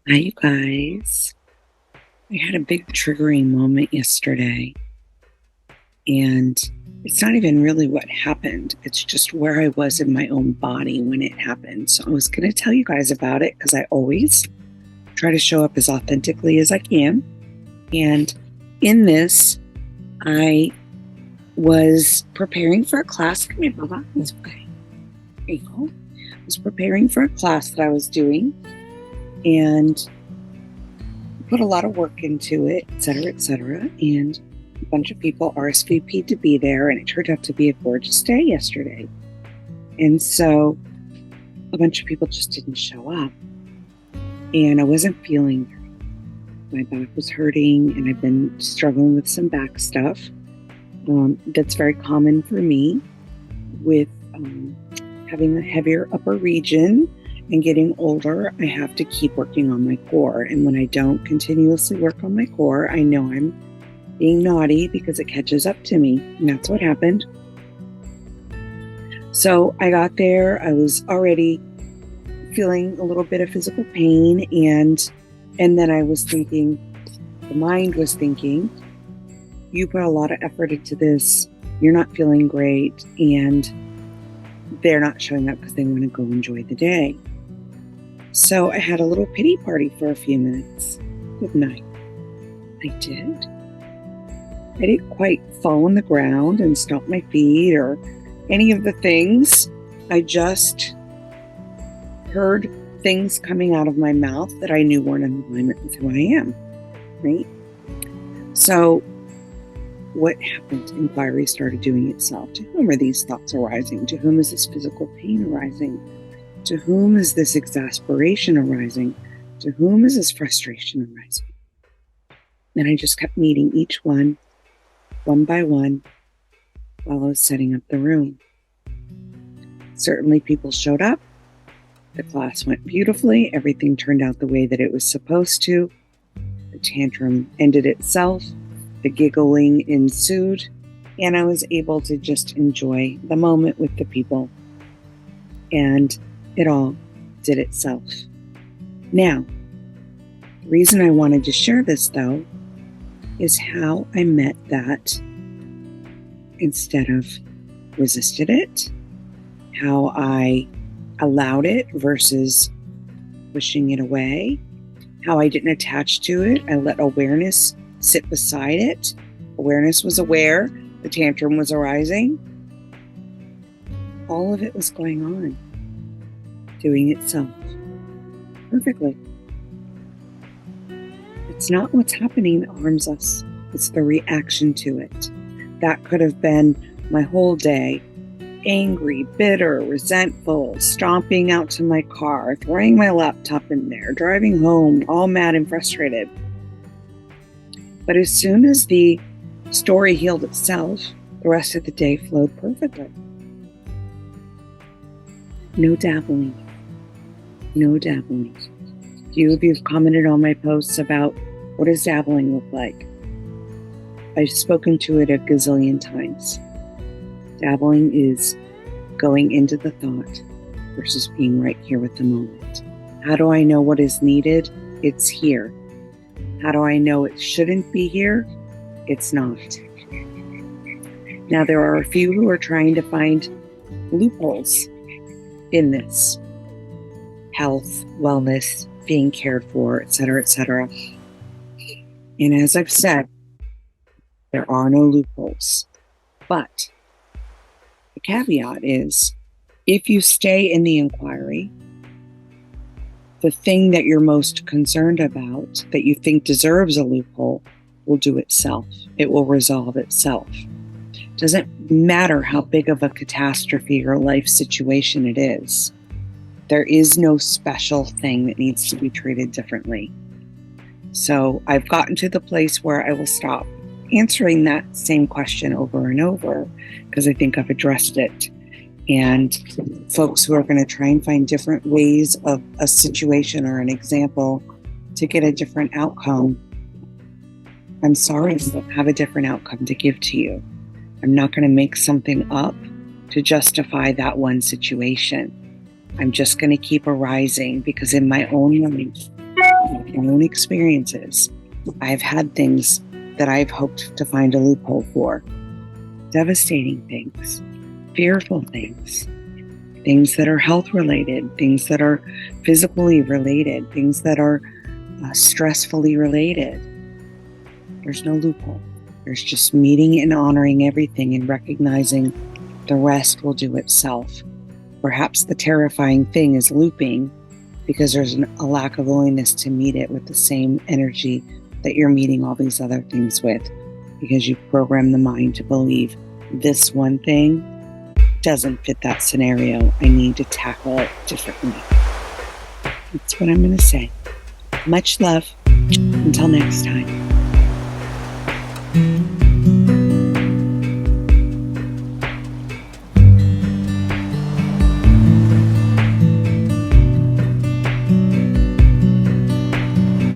Hi, you guys. I had a big triggering moment yesterday, and it's not even really what happened. It's just where I was in my own body when it happened. So I was going to tell you guys about it because I always try to show up as authentically as I can. And in this, I was preparing for a class. Come here, Baba. It's okay. There you go. I was preparing for a class that I was doing, and put a lot of work into it, et cetera, et cetera. And a bunch of people RSVP'd to be there, and it turned out to be a gorgeous day yesterday. And so a bunch of people just didn't show up. And I wasn't feeling very good. My back was hurting, and I've been struggling with some back stuff. That's very common for me with having a heavier upper region and getting older. I have to keep working on my core. And when I don't continuously work on my core, I know I'm being naughty because it catches up to me. And that's what happened. So I got there. I was already feeling a little bit of physical pain. And then I was thinking, the mind was thinking, you put a lot of effort into this. You're not feeling great. And they're not showing up because they want to go enjoy the day. So I had a little pity party for a few minutes. Good night. I did. I didn't quite fall on the ground and stomp my feet or any of the things. I just heard things coming out of my mouth that I knew weren't in alignment with who I am, right? So what happened? Inquiry started doing itself. To whom are these thoughts arising? To whom is this physical pain arising? To whom is this exasperation arising? To whom is this frustration arising? And I just kept meeting each one by one, while I was setting up the room. Certainly people showed up. The class went beautifully. Everything turned out the way that it was supposed to. The tantrum ended itself. The giggling ensued. And I was able to just enjoy the moment with the people. And it all did itself. Now, the reason I wanted to share this, though, is how I met that instead of resisted it, how I allowed it versus pushing it away, how I didn't attach to it. I let awareness sit beside it. Awareness was aware the tantrum was arising. All of it was going on, doing itself perfectly. It's not what's happening that harms us. It's the reaction to it. That could have been my whole day. Angry, bitter, resentful, stomping out to my car, throwing my laptop in there, driving home, all mad and frustrated. But as soon as the story healed itself, the rest of the day flowed perfectly. No dabbling. No dabbling. Few of you have commented on my posts about what does dabbling look like. I've spoken to it a gazillion times. Dabbling is going into the thought versus being right here with the moment. How do I know what is needed? It's here. How do I know it shouldn't be here? It's not. Now, there are a few who are trying to find loopholes in this. Health, wellness, being cared for, et cetera, et cetera. And as I've said, there are no loopholes. But the caveat is, if you stay in the inquiry, the thing that you're most concerned about, that you think deserves a loophole, will do itself. It will resolve itself. It doesn't matter how big of a catastrophe or life situation it is. There is no special thing that needs to be treated differently. So I've gotten to the place where I will stop answering that same question over and over because I think I've addressed it. And folks who are going to try and find different ways of a situation or an example to get a different outcome, I'm sorry, I don't have a different outcome to give to you. I'm not going to make something up to justify that one situation. I'm just going to keep arising because in my own mind, my own experiences, I've had things that I've hoped to find a loophole for. Devastating things, fearful things, things that are health related, things that are physically related, things that are stressfully related. There's no loophole. There's just meeting and honoring everything and recognizing the rest will do itself. Perhaps the terrifying thing is looping because there's a lack of willingness to meet it with the same energy that you're meeting all these other things with, because you program the mind to believe this one thing doesn't fit that scenario. I need to tackle it differently. That's what I'm going to say. Much love. Until next time.